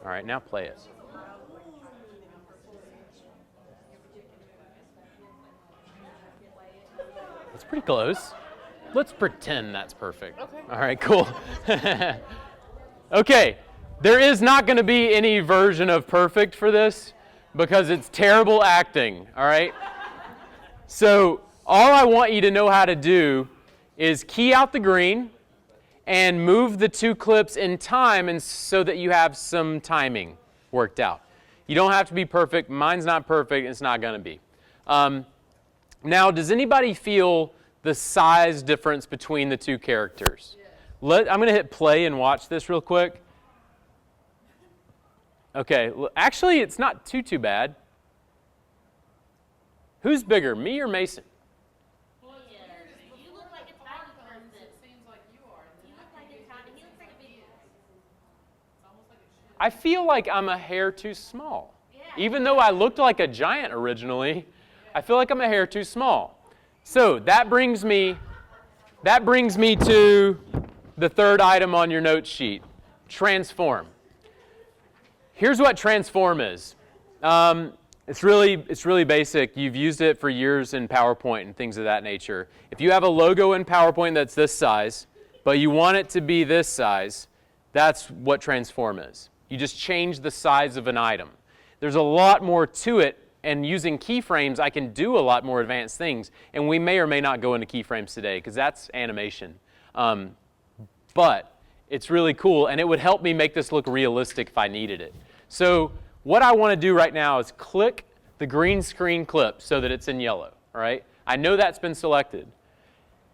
All right, now play it. It's pretty close. Let's pretend that's perfect. Okay. All right, cool. Okay, there is not going to be any version of perfect for this because it's terrible acting, all right? So all I want you to know how to do is key out the green and move the two clips in time and so that you have some timing worked out. You don't have to be perfect. Mine's not perfect. It's not going to be. Now, does anybody feel the size difference between the two characters? I'm going to hit play and watch this real quick. Okay, actually, it's not too bad. Who's bigger, me or Mason? Well, yeah. You look like a tiny person. It seems like you are. You look like a tiny. He looks like a big. It's almost like it should. I feel like I'm a hair too small. Yeah. Even though I looked like a giant originally, I feel like I'm a hair too small. So that brings me to the third item on your note sheet, transform. Here's what transform is. It's really basic. You've used it for years in PowerPoint and things of that nature. If you have a logo in PowerPoint that's this size, but you want it to be this size, that's what transform is. You just change the size of an item. There's a lot more to it, and using keyframes, I can do a lot more advanced things, and we may or may not go into keyframes today, because that's animation. But it's really cool, and it would help me make this look realistic if I needed it. So what I want to do right now is click the green screen clip so that it's in yellow, all right? I know that's been selected.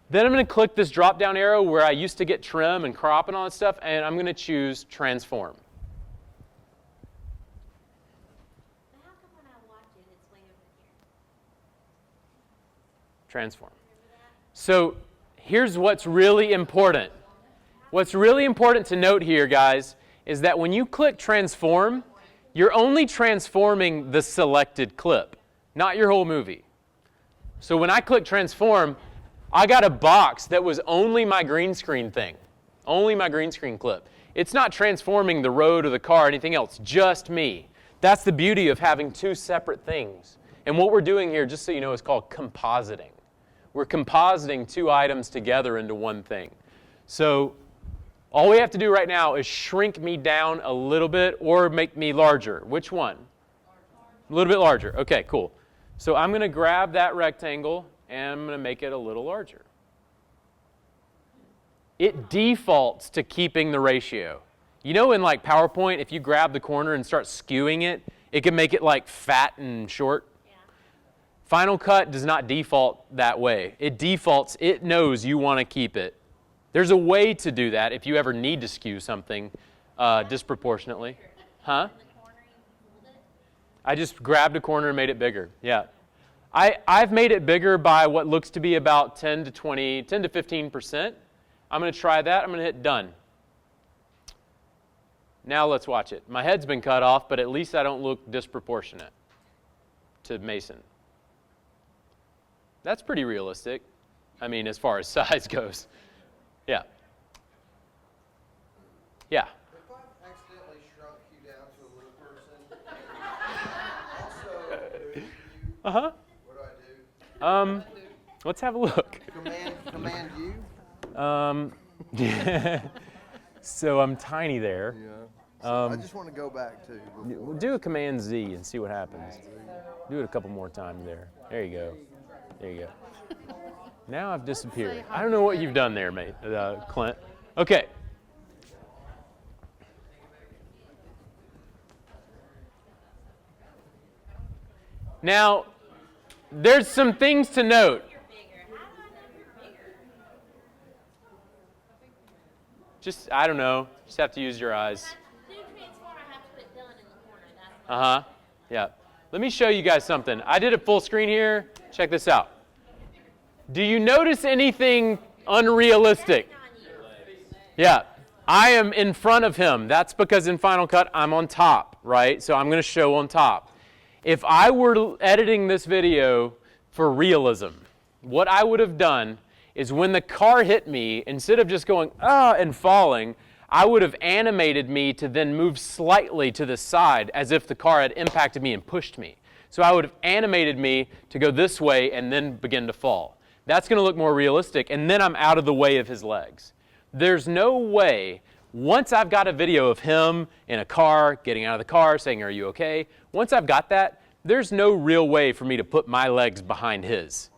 Then I'm going to click this drop-down arrow where I used to get trim and crop and all that stuff, and I'm going to choose transform. But how come when I watch it, it's way over here? Transform. So here's what's really important. What's really important to note here, guys, is that when you click transform, you're only transforming the selected clip, not your whole movie. So when I click transform, I got a box that was only my green screen thing, only my green screen clip. It's not transforming the road or the car or anything else, just me. That's the beauty of having two separate things. And what we're doing here, just so you know, is called compositing. We're compositing two items together into one thing. So all we have to do right now is shrink me down a little bit or make me larger. Which one? A little bit larger. Okay, cool. So I'm going to grab that rectangle and I'm going to make it a little larger. It defaults to keeping the ratio. You know in like PowerPoint, if you grab the corner and start skewing it, it can make it like fat and short. Yeah. Final Cut does not default that way. It defaults, it knows you want to keep it. There's a way to do that if you ever need to skew something disproportionately. Huh? I just grabbed a corner and made it bigger. Yeah. I've made it bigger by what looks to be about 10 to 15%. I'm going to try that. I'm going to hit done. Now let's watch it. My head's been cut off, but at least I don't look disproportionate to Mason. That's pretty realistic. I mean, as far as size goes. Yeah. Yeah. If I accidentally shrunk you down to a little person, also, you, Uh-huh. what do I do? Let's have a look. Command you? So I'm tiny there. Yeah. So I just want to go back to We'll do a Command Z and see what happens. Do it a couple more times there. There you go. There you go. Now I've disappeared. I don't know what you've done there, mate, Clint. Okay. Now, there's some things to note. Just, I don't know. Just have to use your eyes. Uh-huh. Yeah. Let me show you guys something. I did it full screen here. Check this out. Do you notice anything unrealistic? Yeah. I am in front of him. That's because in Final Cut, I'm on top, right? So I'm going to show on top. If I were editing this video for realism, what I would have done is when the car hit me, instead of just going, ah, and falling, I would have animated me to then move slightly to the side as if the car had impacted me and pushed me. So I would have animated me to go this way and then begin to fall. That's going to look more realistic, and then I'm out of the way of his legs. There's no way, once I've got a video of him in a car, getting out of the car, saying, "Are you okay?" Once I've got that, there's no real way for me to put my legs behind his.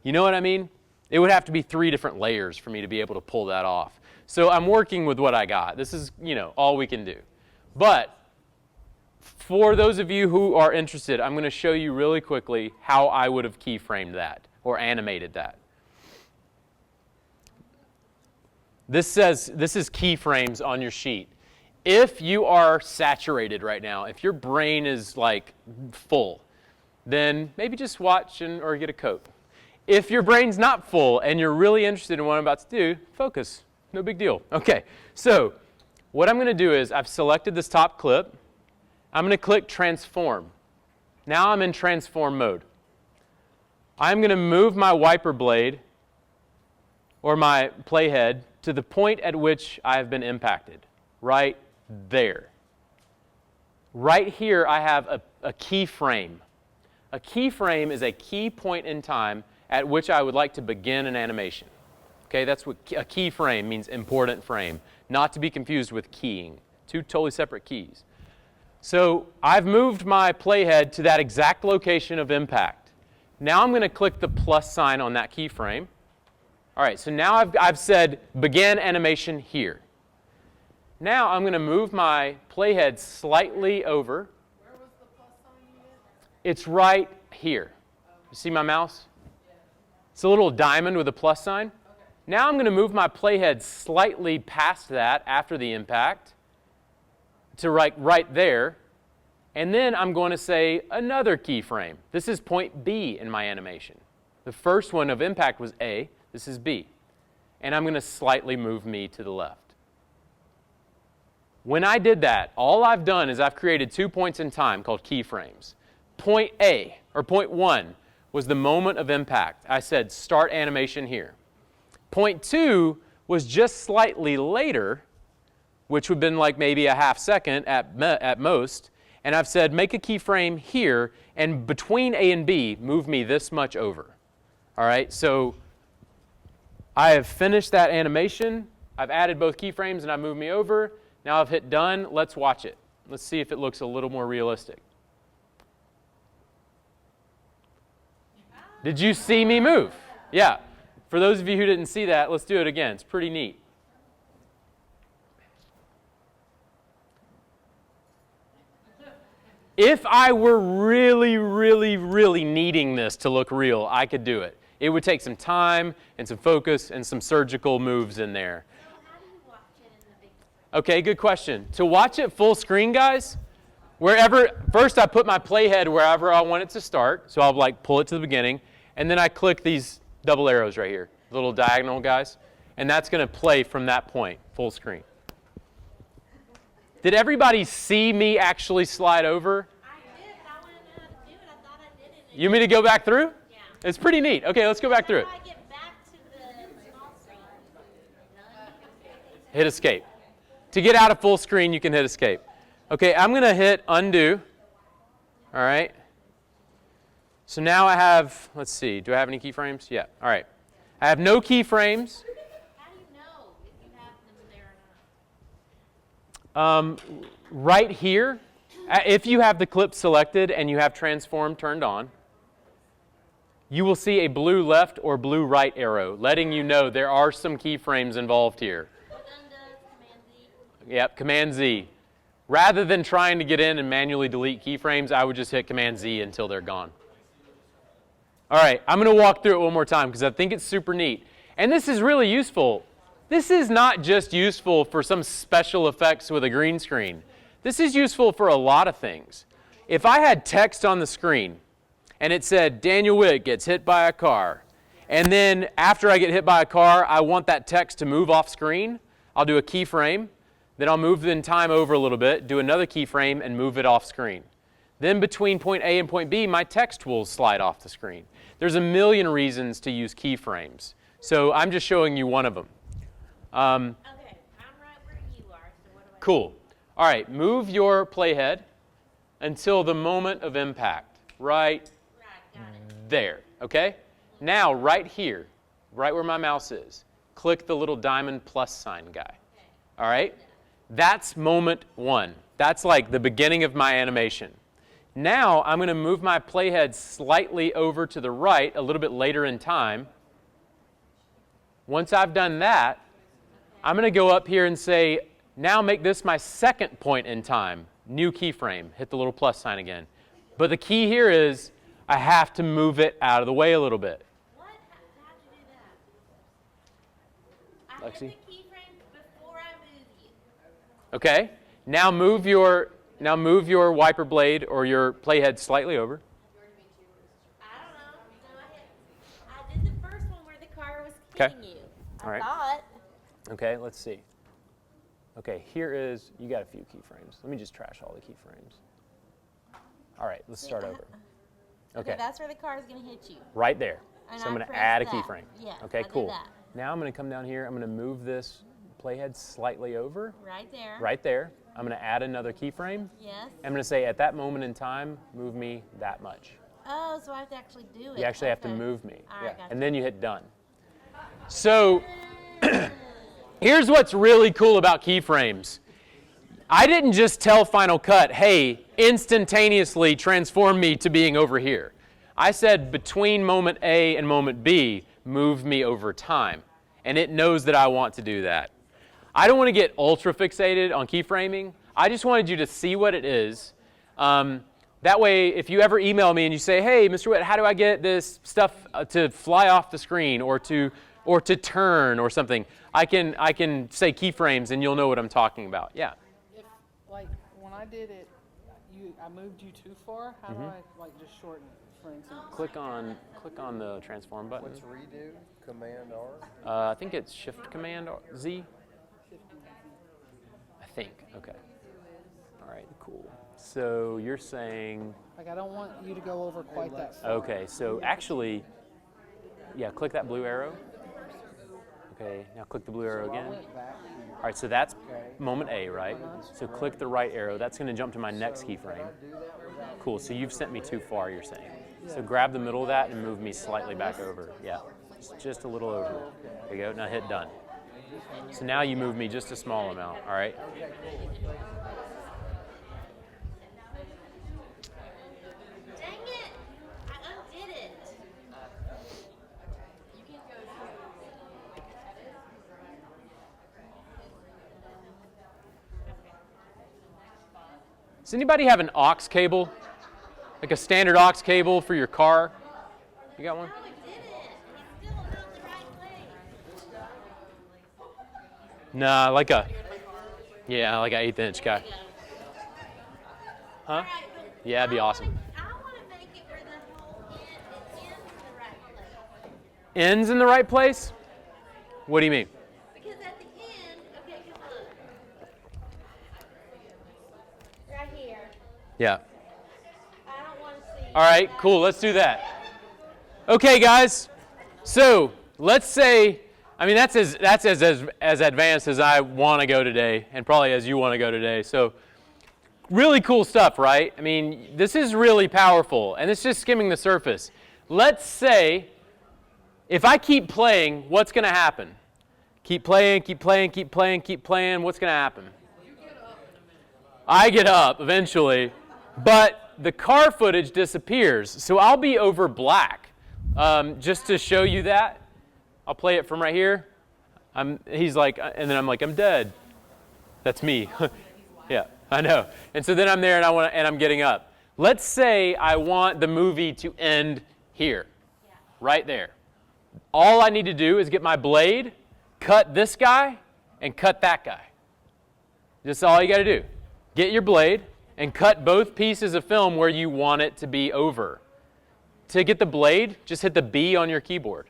You know what I mean? It would have to be 3 different layers for me to be able to pull that off. So I'm working with what I got. This is, all we can do. But for those of you who are interested, I'm going to show you really quickly how I would have keyframed that or animated that. This is keyframes on your sheet. If you are saturated right now, if your brain is like full, then maybe just watch or get a Coke. If your brain's not full and you're really interested in what I'm about to do, focus. No big deal. Okay, so what I'm going to do is I've selected this top clip. I'm going to click Transform. Now I'm in Transform mode. I'm going to move my wiper blade or my playhead to the point at which I have been impacted, right there. Right here I have a keyframe. A keyframe is a key point in time at which I would like to begin an animation. Okay, that's what a keyframe means, important frame, not to be confused with keying. 2 totally separate keys. So I've moved my playhead to that exact location of impact. Now I'm going to click the plus sign on that keyframe. All right, so now I've said begin animation here. Now I'm going to move my playhead slightly over. Where was the plus sign you did? It's right here. You see my mouse? It's a little diamond with a plus sign. Okay. Now I'm going to move my playhead slightly past that after the impact to right there. And then I'm going to say another keyframe. This is point B in my animation. The first one of impact was A. This is B. And I'm going to slightly move me to the left. When I did that, all I've done is I've created 2 points in time called keyframes. Point A, or point 1, was the moment of impact. I said start animation here. Point 2 was just slightly later, which would have been like maybe a half second at most. And I've said make a keyframe here, and between A and B, move me this much over. All right, so I have finished that animation. I've added both keyframes and I've moved me over. Now I've hit done. Let's watch it. Let's see if it looks a little more realistic. Did you see me move? Yeah. For those of you who didn't see that, let's do it again. It's pretty neat. If I were really, really, really needing this to look real, I could do it. It would take some time and some focus and some surgical moves in there. So how do you watch it in the big screen? Okay, good question. To watch it full screen, guys, first I put my playhead wherever I want it to start. So I'll pull it to the beginning. And then I click these double arrows right here, little diagonal guys. And that's going to play from that point, full screen. Did everybody see me actually slide over? I did, but I want to know how to do it. I thought I did it. You want me to go back through? Yeah. It's pretty neat. Okay, let's go back through it. How do I get back to the small screen? Hit escape. To get out of full screen, you can hit escape. Okay, I'm going to hit undo. All right. So now I have, let's see, do I have any keyframes? Yeah, all right. I have no keyframes. How do you know if you have them there or not? Right here, if you have the clip selected and you have transform turned on, you will see a blue left or blue right arrow, letting you know there are some keyframes involved here. What does Command Z? Yep, Command Z. Rather than trying to get in and manually delete keyframes, I would just hit Command Z until they're gone. All right, I'm going to walk through it one more time because I think it's super neat. And this is really useful. This is not just useful for some special effects with a green screen. This is useful for a lot of things. If I had text on the screen and it said, Daniel Witt gets hit by a car, and then after I get hit by a car, I want that text to move off screen, I'll do a keyframe, then I'll move the time over a little bit, do another keyframe, and move it off screen. Then between point A and point B, my text will slide off the screen. There's a million reasons to use keyframes. So I'm just showing you one of them. Okay, I'm right where you are. Cool. All right, move your playhead until the moment of impact, right there, okay? Now, right here, right where my mouse is, click the little diamond plus sign guy, all right? That's moment 1. That's like the beginning of my animation. Now, I'm going to move my playhead slightly over to the right a little bit later in time. Once I've done that, I'm going to go up here and say, now make this my second point in time. New keyframe. Hit the little plus sign again. But the key here is I have to move it out of the way a little bit. What? How'd you do that? I Lexi? hit the keyframe before I moved you. Okay. Now move your wiper blade or your playhead slightly over. I don't know. No, I did the first one where the car was Okay. hitting you. All right. I thought. Okay, let's see. Okay, here is, you got a few keyframes. Let me just trash all the keyframes. All right, let's start over. Okay, That's where the car is going to hit you. right there. And So I'm I going to pressed add a that. keyframe. Yeah, Okay, I did cool. that. Now I'm going to come down here. I'm going to move this playhead slightly over. Right there. Right there. I'm going to add another keyframe. Yes. I'm going to say at that moment in time, move me that much. Oh, so I have to actually do it. You actually have to Okay. move me. All right, gotcha. And then you hit done. So here's what's really cool about keyframes. I didn't just tell Final Cut, hey, instantaneously transform me to being over here. I said between moment A and moment B, move me over time. And it knows that I want to do that. I don't want to get ultra fixated on keyframing. I just wanted you to see what it is. That way, if you ever email me and you say, hey, Mr. Witt, how do I get this stuff to fly off the screen or to turn or something, I can say keyframes and you'll know what I'm talking about. Yeah. If, like, when I did it, I moved you too far. How do I, like, just shorten it, for instance? Click on the transform button. What's redo? Command R? I think it's Shift Command Z. I think. Okay. All right. Cool. So you're saying. Like, I don't want you to go over quite that far. Okay. So actually, yeah. Click that blue arrow. Okay. Now click the blue arrow again. All right. So that's moment A, right? So click the right arrow. That's going to jump to my next keyframe. Cool. So you've sent me too far. You're saying. So grab the middle of that and move me slightly back over. Yeah. Just a little over. There you go. Now hit done. So now you move me just a small amount, all right? Dang it! I undid it. Does anybody have an aux cable? Like a standard aux cable for your car? You got one? I did it. He's still not the right way. Nah, like a 1/8 inch guy. Huh? All right, but Yeah, that'd be awesome. I want to make it where the whole end ends the right place. Ends in the right place? What do you mean? Because at the end, okay, come look. Right here. Yeah. I don't want to see. All right, cool, let's do that. Okay, guys. So let's say, I mean, that's as advanced as I want to go today, and probably as you want to go today. So really cool stuff, right? I mean, this is really powerful, and it's just skimming the surface. Let's say, if I keep playing, what's going to happen? Keep playing, keep playing, keep playing, keep playing. What's going to happen? I get up eventually, but the car footage disappears, so I'll be over black. Just to show you that, I'll play it from right here. He's like, and then I'm like, I'm dead. That's me. Yeah, I know. And so then I'm there and I'm getting up. Let's say I want the movie to end here, right there. All I need to do is get my blade, cut this guy, and cut that guy. That's all you got to do. Get your blade and cut both pieces of film where you want it to be over. To get the blade, just hit the B on your keyboard.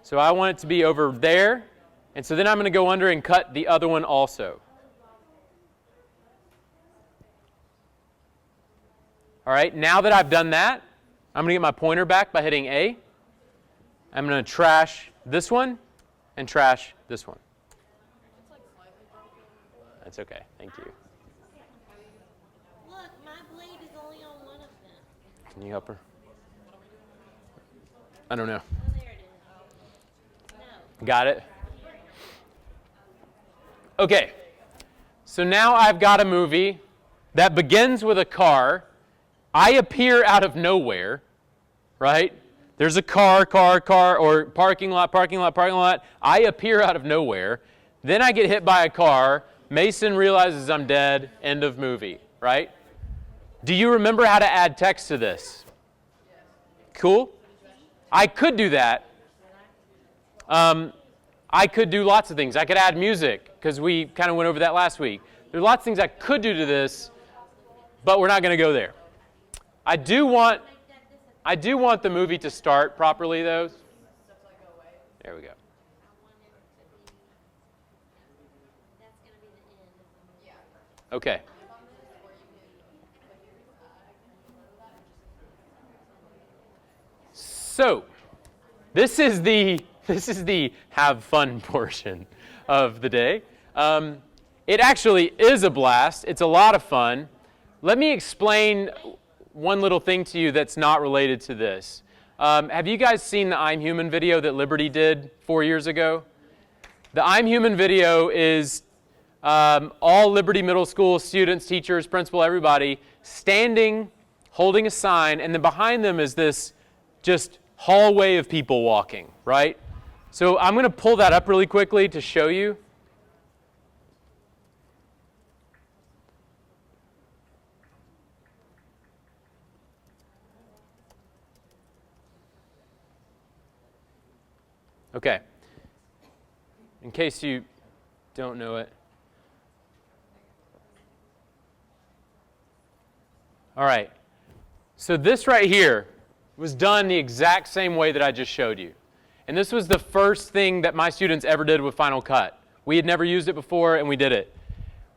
So I want it to be over there, and so then I'm going to go under and cut the other one also. All right, now that I've done that, I'm going to get my pointer back by hitting A. I'm going to trash this one and trash this one. That's okay. Thank you. Look, my blade is only on one of them. Can you help her? I don't know. Oh, there it is. No. Got it? Okay. So now I've got a movie that begins with a car. I appear out of nowhere, right? There's a car, or parking lot. I appear out of nowhere. Then I get hit by a car. Mason realizes I'm dead. End of movie, right? Do you remember how to add text to this? Cool? I could do that. I could do lots of things. I could add music, because we kind of went over that last week. There's lots of things I could do to this, but we're not going to go there. I do want the movie to start properly, though. There we go. That's going to be the end. Okay. So, this is the have fun portion of the day. It actually is a blast. It's a lot of fun. Let me explain one little thing to you that's not related to this. Have you guys seen the I'm Human video that Liberty did 4 years ago? The I'm Human video is all Liberty Middle School students, teachers, principal, everybody standing, holding a sign, and then behind them is this just hallway of people walking, right? So I'm going to pull that up really quickly to show you. Okay. In case you don't know it. All right. So this right here was done the exact same way that I just showed you. And this was the first thing that my students ever did with Final Cut. We had never used it before, and we did it.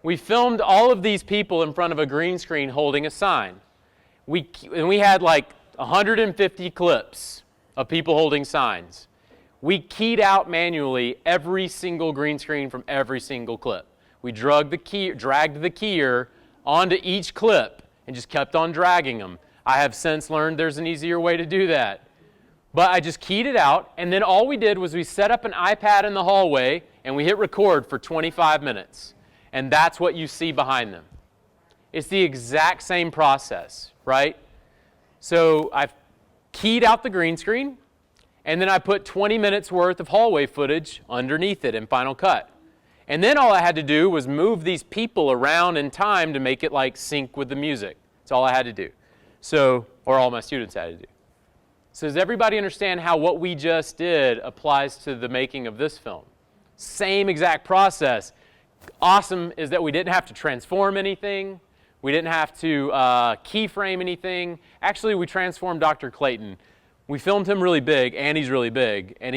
We filmed all of these people in front of a green screen holding a sign. We had like 150 clips of people holding signs. We keyed out manually every single green screen from every single clip. We dragged the keyer onto each clip and just kept on dragging them. I have since learned there's an easier way to do that. But I just keyed it out, and then all we did was we set up an iPad in the hallway, and we hit record for 25 minutes. And that's what you see behind them. It's the exact same process, right? So I've keyed out the green screen, and then I put 20 minutes worth of hallway footage underneath it in Final Cut. And then all I had to do was move these people around in time to make it like sync with the music. That's all I had to do. So, or all my students had to do. So does everybody understand how what we just did applies to the making of this film? Same exact process. Awesome is that we didn't have to transform anything. We didn't have to keyframe anything. Actually, we transformed Dr. Clayton. We filmed him really big, and he's really big. And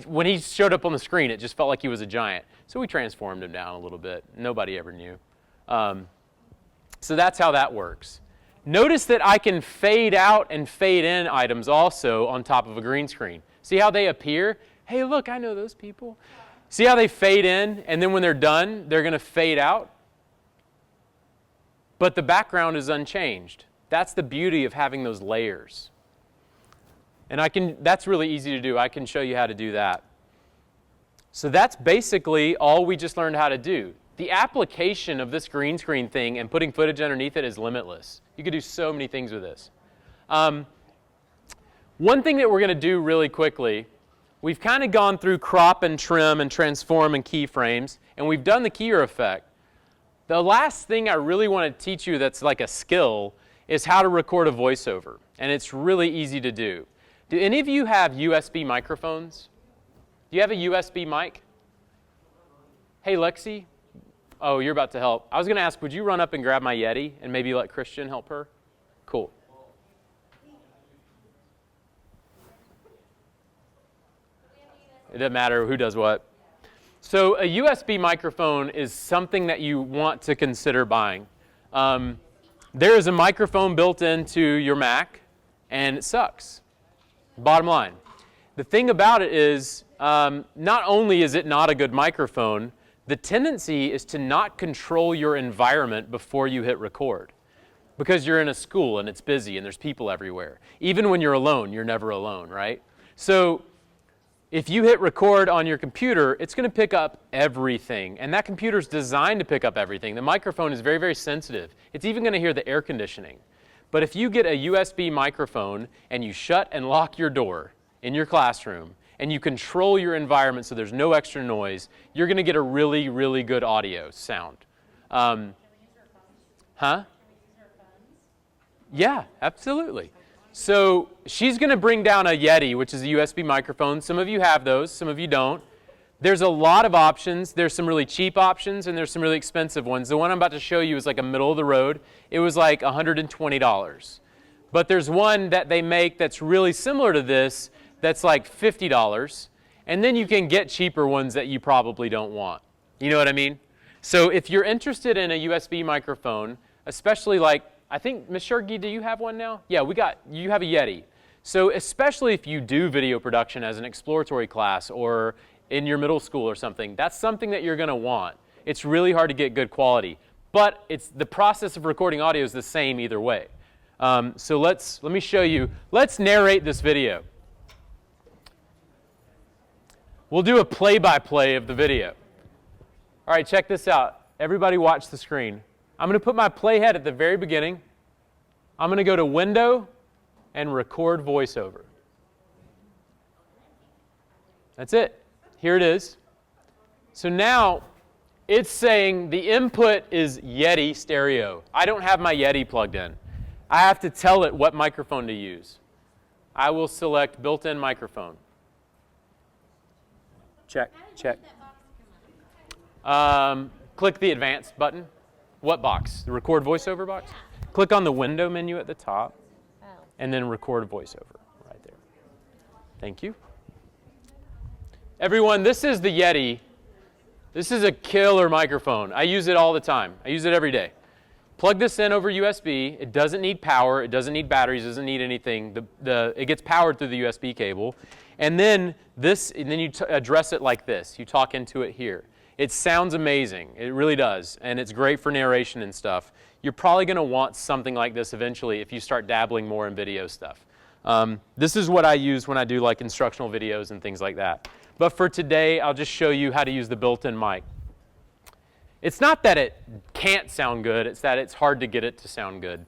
when he showed up on the screen, it just felt like he was a giant. So we transformed him down a little bit. Nobody ever knew. So that's how that works. Notice that I can fade out and fade in items also on top of a green screen. See how they appear? Hey, look, I know those people. See how they fade in, and then when they're done, they're going to fade out? But the background is unchanged. That's the beauty of having those layers. And that's really easy to do. I can show you how to do that. So that's basically all we just learned how to do. The application of this green screen thing and putting footage underneath it is limitless. You could do so many things with this. One thing that we're going to do really quickly, we've kind of gone through crop and trim and transform and keyframes, and we've done the keyer effect. The last thing I really want to teach you that's like a skill is how to record a voiceover, and it's really easy to do. Do any of you have USB microphones? Do you have a USB mic? Hey, Lexi. Oh, you're about to help. I was going to ask, would you run up and grab my Yeti and maybe let Christian help her? Cool. It doesn't matter who does what. So a USB microphone is something that you want to consider buying. There is a microphone built into your Mac, and it sucks. Bottom line. The thing about it is, not only is it not a good microphone, the tendency is to not control your environment before you hit record. Because you're in a school and it's busy and there's people everywhere. Even when you're alone, you're never alone, right? So if you hit record on your computer, it's going to pick up everything. And that computer's designed to pick up everything. The microphone is very, very sensitive. It's even going to hear the air conditioning. But if you get a USB microphone and you shut and lock your door in your classroom and you control your environment so there's no extra noise, you're going to get a really, really good audio sound. Yeah, absolutely. So she's going to bring down a Yeti, which is a USB microphone. Some of you have those, some of you don't. There's a lot of options. There's some really cheap options and there's some really expensive ones. The one I'm about to show you is like a middle of the road. It was like $120. But there's one that they make that's really similar to this that's like $50. And then you can get cheaper ones that you probably don't want. You know what I mean? So if you're interested in a USB microphone, especially like, I think, Ms. Shergi, do you have one now? Yeah, you have a Yeti. So especially if you do video production as an exploratory class or in your middle school or something, that's something that you're going to want. It's really hard to get good quality. But the process of recording audio is the same either way. So let me show you. Let's narrate this video. We'll do a play-by-play of the video. All right, check this out. Everybody watch the screen. I'm going to put my playhead at the very beginning. I'm going to go to Window and Record VoiceOver. That's it. Here it is. So now it's saying the input is Yeti stereo. I don't have my Yeti plugged in. I have to tell it what microphone to use. I will select built-in microphone. Check, check. Click the advanced button. What box? The record voiceover box? Yeah. Click on the window menu at the top, and then record voiceover right there. Thank you. Everyone, this is the Yeti. This is a killer microphone. I use it all the time. I use it every day. Plug this in over USB. It doesn't need power. It doesn't need batteries. It doesn't need anything. It gets powered through the USB cable. And then you address it like this. You talk into it here. It sounds amazing. It really does. And it's great for narration and stuff. You're probably going to want something like this eventually if you start dabbling more in video stuff. This is what I use when I do like instructional videos and things like that. But for today, I'll just show you how to use the built-in mic. It's not that it can't sound good. It's that it's hard to get it to sound good.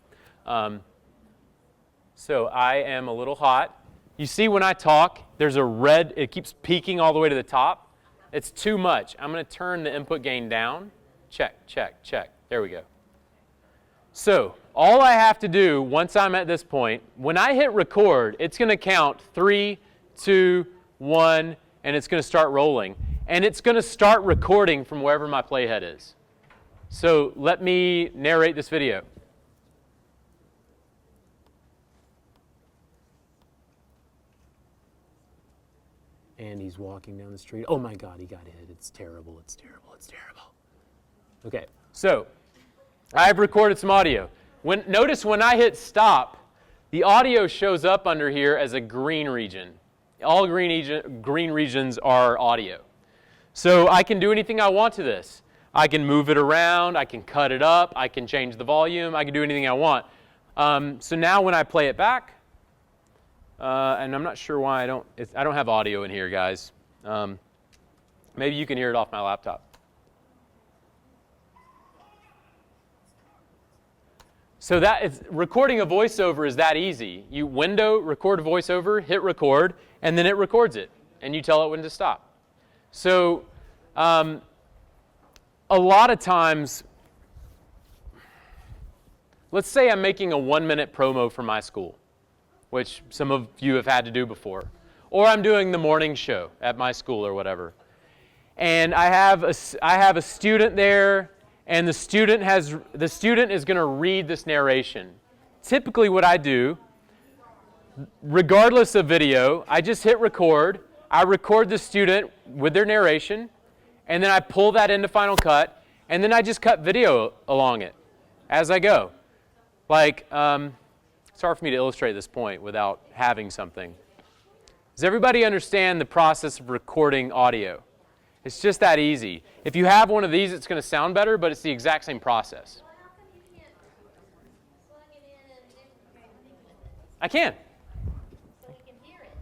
So I am a little hot. You see when I talk, there's a red, it keeps peaking all the way to the top. It's too much. I'm going to turn the input gain down. Check, check, check. There we go. So all I have to do once I'm at this point, when I hit record, it's going to count 3, 2, 1, and it's going to start rolling. And it's going to start recording from wherever my playhead is. So let me narrate this video. And he's walking down the street. Oh my God, he got hit. It's terrible, it's terrible, it's terrible. Okay, so I've recorded some audio. Notice when I hit stop, the audio shows up under here as a green region. All green regions are audio. So I can do anything I want to this. I can move it around, I can cut it up, I can change the volume, I can do anything I want. So now when I play it back, and I'm not sure why I don't have audio in here, guys. Maybe you can hear it off my laptop. So recording a voiceover is that easy. You record a voiceover, hit record, and then it records it, and you tell it when to stop. So a lot of times, let's say I'm making a 1-minute promo for my school, which some of you have had to do before. Or I'm doing the morning show at my school or whatever. And I have a student there, and the student is going to read this narration. Typically what I do, regardless of video, I just hit record. I record the student with their narration, and then I pull that into Final Cut, and then I just cut video along it as I go. Like, it's hard for me to illustrate this point without having something. Does everybody understand the process of recording audio? It's just that easy. If you have one of these, it's going to sound better, but it's the exact same process. Well, how come you can't plug it in and do anything with it? I can. So we can hear it.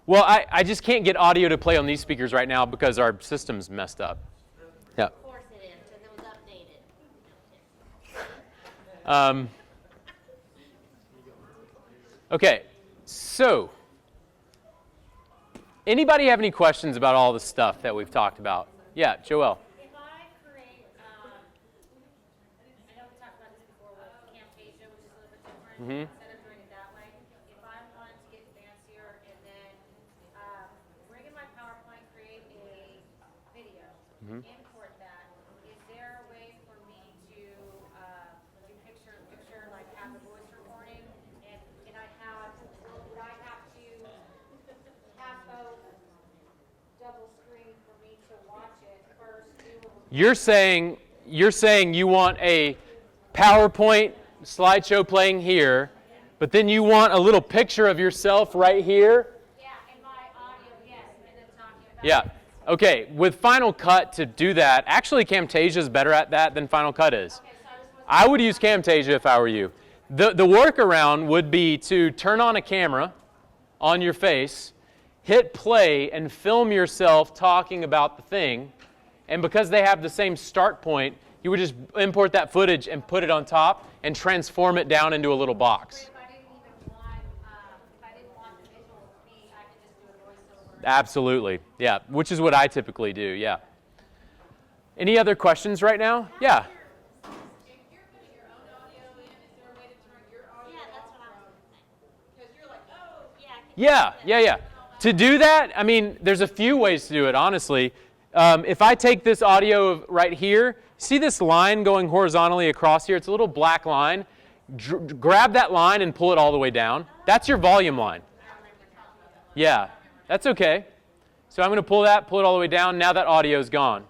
Well, I just can't get audio to play on these speakers right now because our system's messed up. Yeah. Of course it is, because it was updated. Okay, so anybody have any questions about all the stuff that we've talked about? Yeah, Joelle. If I create, I know we talked about this before with Camtasia, which is a little bit different, instead of doing it that way. If I wanted to get fancier and then bring in my PowerPoint, create a video, import that, is there a way for me to do picture, like have the voice recording? And would I have to have both double screen for me to watch it first? You're saying you want a PowerPoint slideshow playing here, but then you want a little picture of yourself right here? Yeah, and my audio, yes, and then talking about Yeah. it. Okay, with Final Cut to do that, actually Camtasia is better at that than Final Cut is. Okay, so I would use Camtasia if I were you. The workaround would be to turn on a camera on your face, hit play, and film yourself talking about the thing. And because they have the same start point, you would just import that footage and put it on top and transform it down into a little box. if I didn't want the visual to be, I could just do a voiceover. Absolutely, yeah, which is what I typically do, yeah. Any other questions right now? Yeah. If you're putting your own audio in, is there a way to turn your audio Yeah, that's off? what I was thinking. Because you're like, oh, Yeah, I can Yeah. To do that, I mean, there's a few ways to do it, honestly. If I take this audio right here, see this line going horizontally across here? It's a little black line. Grab that line and pull it all the way down. That's your volume line. Yeah, that's okay. So I'm going to pull it all the way down. Now that audio is gone.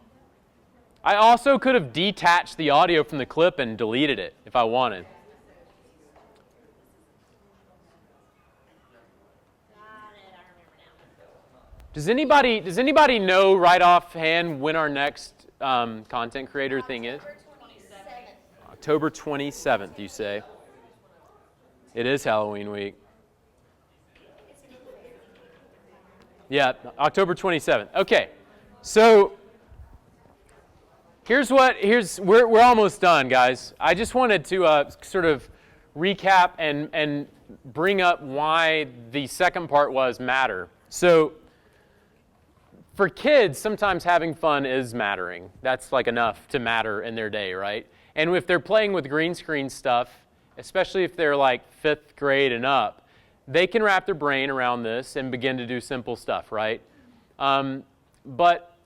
I also could have detached the audio from the clip and deleted it if I wanted. Got it, I remember now. Does anybody know right offhand when our next content creator thing is? October 27th, you say? It is Halloween week. Yeah, October 27th. Okay, so we're almost done, guys. I just wanted to sort of recap and bring up why the second part was matter. So for kids, sometimes having fun is mattering. That's like enough to matter in their day, right? And if they're playing with green screen stuff, especially if they're like 5th grade and up, they can wrap their brain around this and begin to do simple stuff, right? But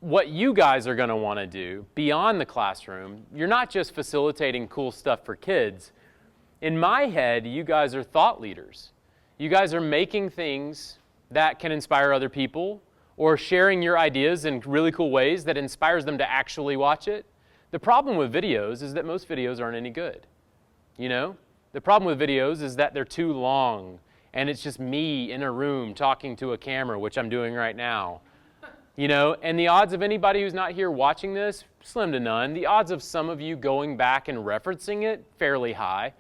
what you guys are going to want to do beyond the classroom, you're not just facilitating cool stuff for kids. In my head, you guys are thought leaders. You guys are making things that can inspire other people or sharing your ideas in really cool ways that inspires them to actually watch it. The problem with videos is that most videos aren't any good. You know? The problem with videos is that they're too long and it's just me in a room talking to a camera, which I'm doing right now. You know, and the odds of anybody who's not here watching this, slim to none. The odds of some of you going back and referencing it, fairly high.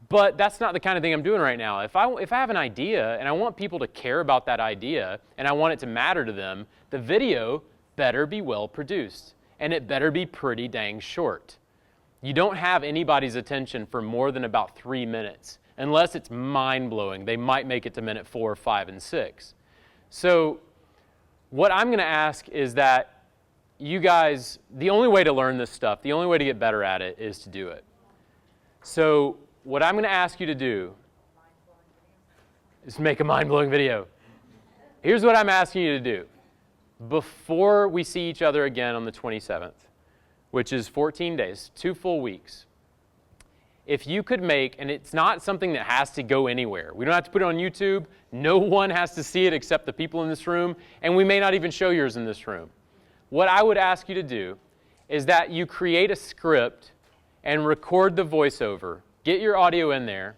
But that's not the kind of thing I'm doing right now. If I have an idea and I want people to care about that idea and I want it to matter to them, the video better be well produced and it better be pretty dang short. You don't have anybody's attention for more than about 3 minutes. Unless it's mind-blowing, they might make it to minute 4, 5, and 6. So what I'm going to ask is that you guys, the only way to learn this stuff, the only way to get better at it is to do it. So what I'm going to ask you to do is make a mind-blowing video. Here's what I'm asking you to do. Before we see each other again on the 27th, which is 14 days, 2 full weeks, if you could make, and it's not something that has to go anywhere. We don't have to put it on YouTube. No one has to see it except the people in this room, and we may not even show yours in this room. What I would ask you to do is that you create a script and record the voiceover, get your audio in there,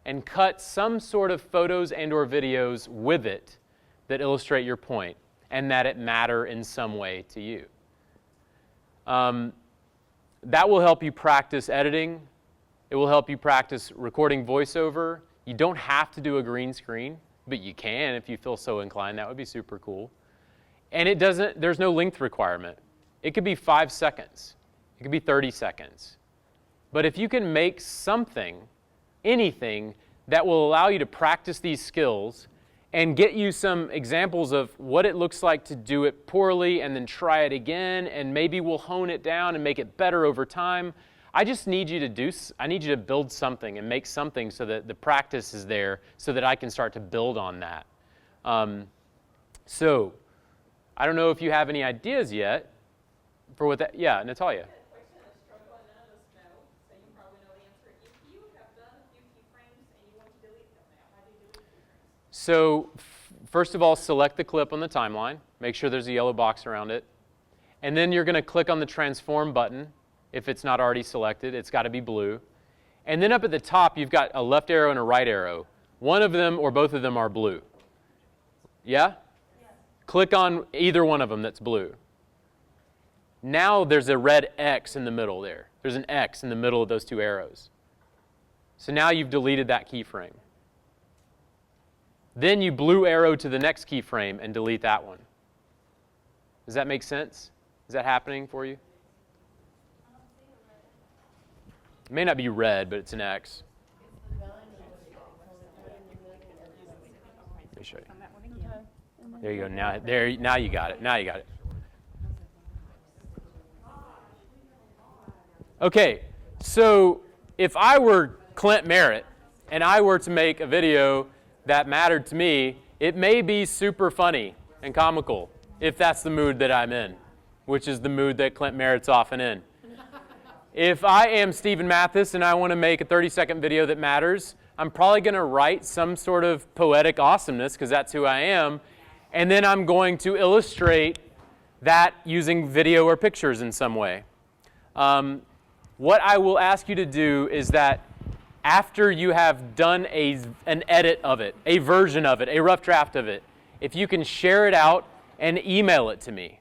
and cut some sort of photos and or videos with it that illustrate your point. and that it matter in some way to you. That will help you practice editing. It will help you practice recording voiceover. You don't have to do a green screen, but you can if you feel so inclined. That would be super cool. And there's no length requirement. It could be 5 seconds. It could be 30 seconds. But if you can make something, anything, that will allow you to practice these skills and get you some examples of what it looks like to do it poorly and then try it again, and maybe we'll hone it down and make it better over time. I just need you to build something and make something so that the practice is there so that I can start to build on that. So I don't know if you have any ideas yet for what that, yeah, Natalia. So first of all, select the clip on the timeline. Make sure there's a yellow box around it. And then you're going to click on the transform button. If it's not already selected, it's got to be blue. And then up at the top, you've got a left arrow and a right arrow. One of them or both of them are blue. Yeah? Yes. Click on either one of them that's blue. Now there's a red X in the middle there. There's an X in the middle of those two arrows. So now you've deleted that keyframe. Then you blue arrow to the next keyframe and delete that one. Does that make sense? Is that happening for you? It may not be red, but it's an X. Let me show you. There you go. Now you got it. Now you got it. Okay, so if I were Clint Merritt and I were to make a video that mattered to me, it may be super funny and comical if that's the mood that I'm in, which is the mood that Clint Merritt's often in. If I am Stephen Mathis and I want to make a 30-second video that matters, I'm probably going to write some sort of poetic awesomeness, because that's who I am, and then I'm going to illustrate that using video or pictures in some way. What I will ask you to do is that after you have done an edit of it, a version of it, a rough draft of it, if you can share it out and email it to me.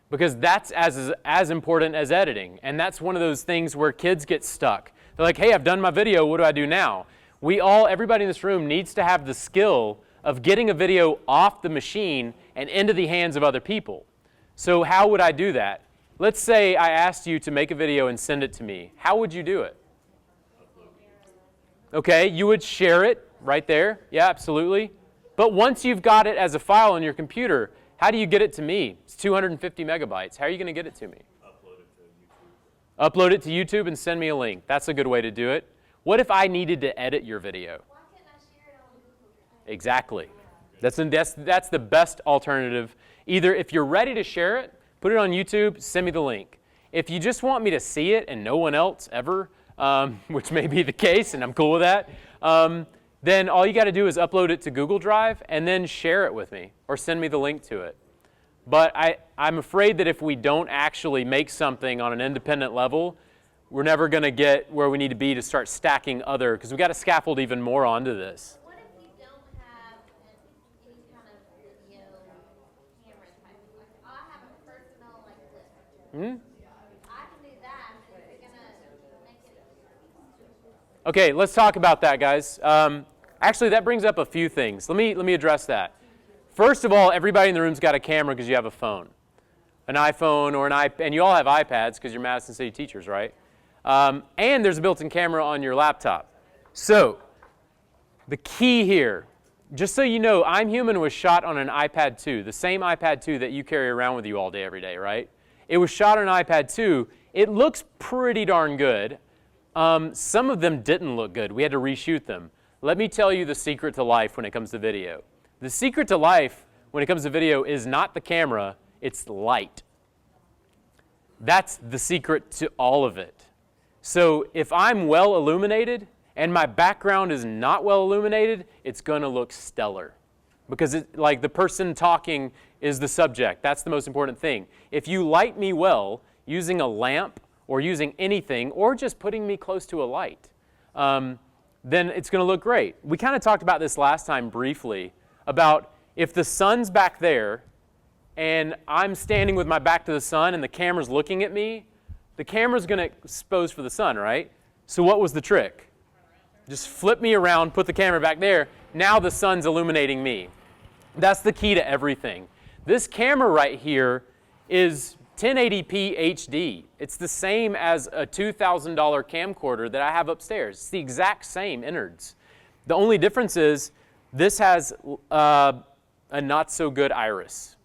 Because that's as important as editing. And that's one of those things where kids get stuck. They're like, hey, I've done my video, what do I do now? Everybody in this room needs to have the skill of getting a video off the machine and into the hands of other people. So how would I do that? Let's say I asked you to make a video and send it to me. How would you do it? Okay, you would share it right there. Yeah, absolutely. But once you've got it as a file on your computer, how do you get it to me? It's 250 megabytes. How are you going to get it to me? Upload it to YouTube. Upload it to YouTube and send me a link. That's a good way to do it. What if I needed to edit your video? Why can't I share it on Google Drive? Exactly. That's the best alternative. Either if you're ready to share it, put it on YouTube, send me the link. If you just want me to see it and no one else ever, which may be the case, and I'm cool with that, then all you got to do is upload it to Google Drive and then share it with me or send me the link to it. But I'm afraid that if we don't actually make something on an independent level, we're never going to get where we need to be to start stacking because we've got to scaffold even more onto this. What if you don't have any kind of video camera type? Like, I have a personal like this. I can do that, but if you're gonna make it. Okay, let's talk about that, guys. Actually, that brings up a few things. Let me address that. First of all, everybody in the room's got a camera because you have a phone, an iPhone or an iPad, and you all have iPads because you're Madison City teachers, right? And there's a built-in camera on your laptop. So the key here, just so you know, I'm Human was shot on an iPad 2, the same iPad 2 that you carry around with you all day, every day, right? It was shot on an iPad 2. It looks pretty darn good. Some of them didn't look good. We had to reshoot them. Let me tell you the secret to life when it comes to video. The secret to life when it comes to video is not the camera, it's light. That's the secret to all of it. So if I'm well illuminated and my background is not well illuminated, it's going to look stellar. Because like the person talking is the subject. That's the most important thing. If you light me well using a lamp or using anything or just putting me close to a light, then it's going to look great. We kind of talked about this last time briefly about if the sun's back there and I'm standing with my back to the sun and the camera's looking at me, the camera's going to expose for the sun, right? So what was the trick? Just flip me around, put the camera back there. Now the sun's illuminating me. That's the key to everything. This camera right here is 1080p HD. It's the same as a $2,000 camcorder that I have upstairs. It's the exact same innards. The only difference is this has a not so good iris.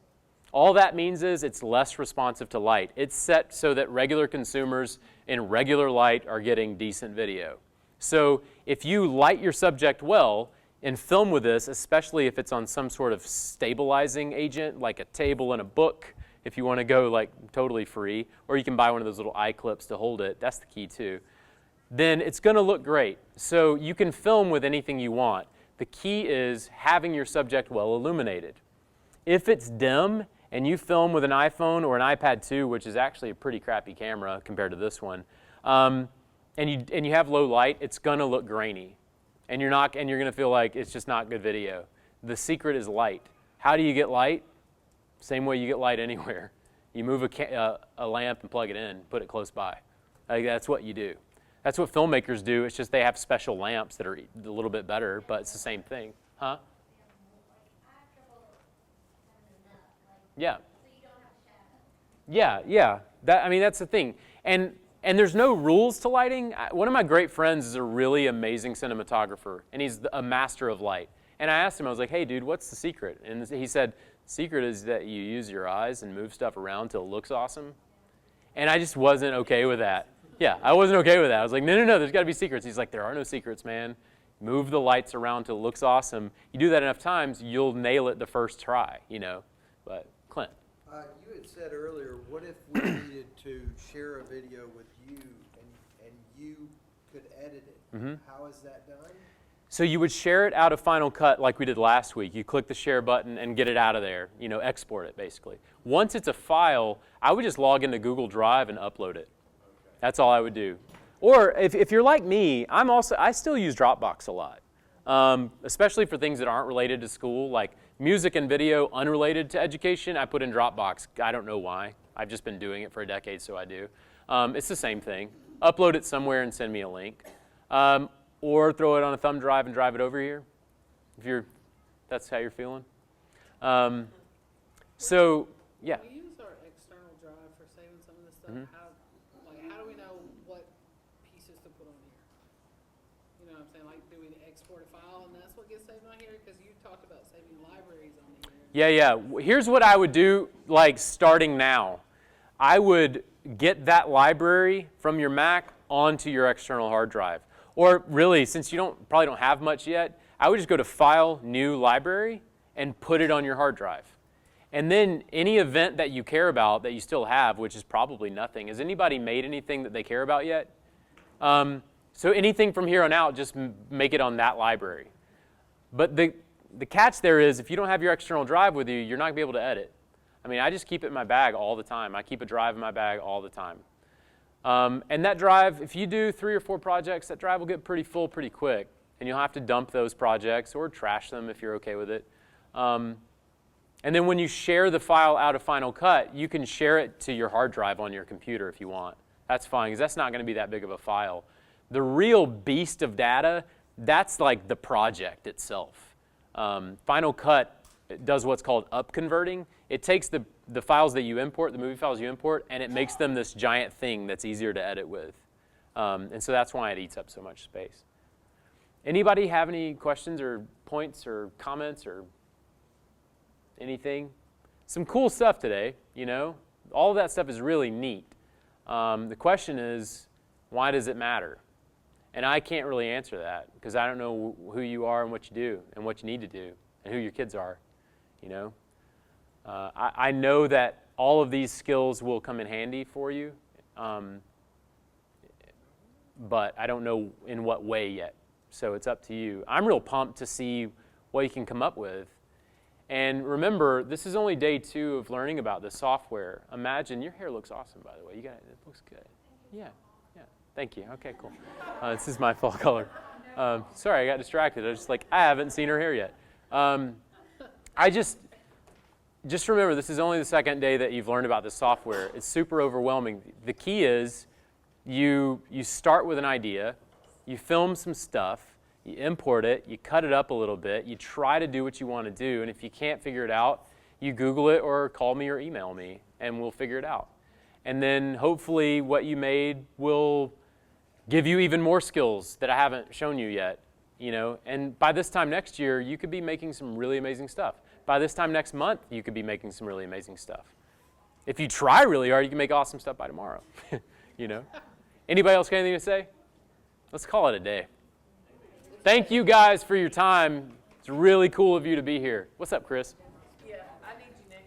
All that means is it's less responsive to light. It's set so that regular consumers in regular light are getting decent video. So if you light your subject well and film with this, especially if it's on some sort of stabilizing agent, like a table and a book, if you want to go like totally free, or you can buy one of those little eye clips to hold it, that's the key too, then it's going to look great. So you can film with anything you want. The key is having your subject well illuminated. If it's dim and you film with an iPhone or an iPad 2, which is actually a pretty crappy camera compared to this one, and you have low light, it's going to look grainy. And you're going to feel like it's just not good video. The secret is light. How do you get light? Same way you get light anywhere. You move a lamp and plug it in, put it close by. That's what you do. That's what filmmakers do. It's just they have special lamps that are a little bit better, but it's the same thing. Huh? Yeah. Yeah. That's the thing. And there's no rules to lighting. One of my great friends is a really amazing cinematographer, and he's a master of light. And I asked him, I was like, hey, dude, what's the secret? And he said, secret is that you use your eyes and move stuff around till it looks awesome. And I just wasn't okay with that. Yeah, I wasn't okay with that. I was like, no, there's got to be secrets. He's like, there are no secrets, man. Move the lights around till it looks awesome. You do that enough times, you'll nail it the first try, But Clint. You had said earlier, what if we needed to share a video with you and you could edit it? Mm-hmm. How is that done? So you would share it out of Final Cut like we did last week. You click the share button and get it out of there, export it basically. Once it's a file, I would just log into Google Drive and upload it. That's all I would do. Or if you're like me, I still use Dropbox a lot, especially for things that aren't related to school, like music and video unrelated to education, I put in Dropbox. I don't know why. I've just been doing it for a decade, so I do. It's the same thing. Upload it somewhere and send me a link. Or throw it on a thumb drive and drive it over here, if that's how you're feeling. So, yeah. We use our external drive for saving some of this stuff. How do we know what pieces to put on here? You know what I'm saying? Like, do we export a file and that's what gets saved on here? Because you talked about saving libraries on here. Yeah. Here's what I would do, like starting now. I would get that library from your Mac onto your external hard drive. Or really, since you probably don't have much yet, I would just go to File, New Library, and put it on your hard drive. And then any event that you care about that you still have, which is probably nothing. Has anybody made anything that they care about yet? So anything from here on out, just make it on that library. But the catch there is, if you don't have your external drive with you, you're not going to be able to edit. I just keep it in my bag all the time. I keep a drive in my bag all the time. And that drive, if you do 3 or 4 projects, that drive will get pretty full pretty quick. And you'll have to dump those projects or trash them if you're okay with it. And then when you share the file out of Final Cut, you can share it to your hard drive on your computer if you want. That's fine, because that's not going to be that big of a file. The real beast of data, that's like the project itself. Final Cut does what's called up-converting. It takes the files that you import, the movie files you import, and it makes them this giant thing that's easier to edit with. And so that's why it eats up so much space. Anybody have any questions or points or comments or anything? Some cool stuff today, All of that stuff is really neat. The question is, why does it matter? And I can't really answer that because I don't know who you are and what you do and what you need to do and who your kids are, I know that all of these skills will come in handy for you, but I don't know in what way yet. So it's up to you. I'm real pumped to see what you can come up with. And remember, this is only day 2 of learning about this software. Imagine, your hair looks awesome, by the way. It looks good. Yeah. Thank you. Okay, cool. This is my fall color. Sorry, I got distracted. I was just like, I haven't seen her hair yet. just remember, this is only the second day that you've learned about this software. It's super overwhelming. The key is you start with an idea, you film some stuff, you import it, you cut it up a little bit, you try to do what you want to do, and if you can't figure it out, you Google it or call me or email me, and we'll figure it out. And then hopefully what you made will give you even more skills that I haven't shown you yet, you know. And by this time next year, you could be making some really amazing stuff. By this time next month, you could be making some really amazing stuff. If you try really hard, you can make awesome stuff by tomorrow, you know. Anybody else got anything to say? Let's call it a day. Thank you guys for your time. It's really cool of you to be here. What's up, Chris?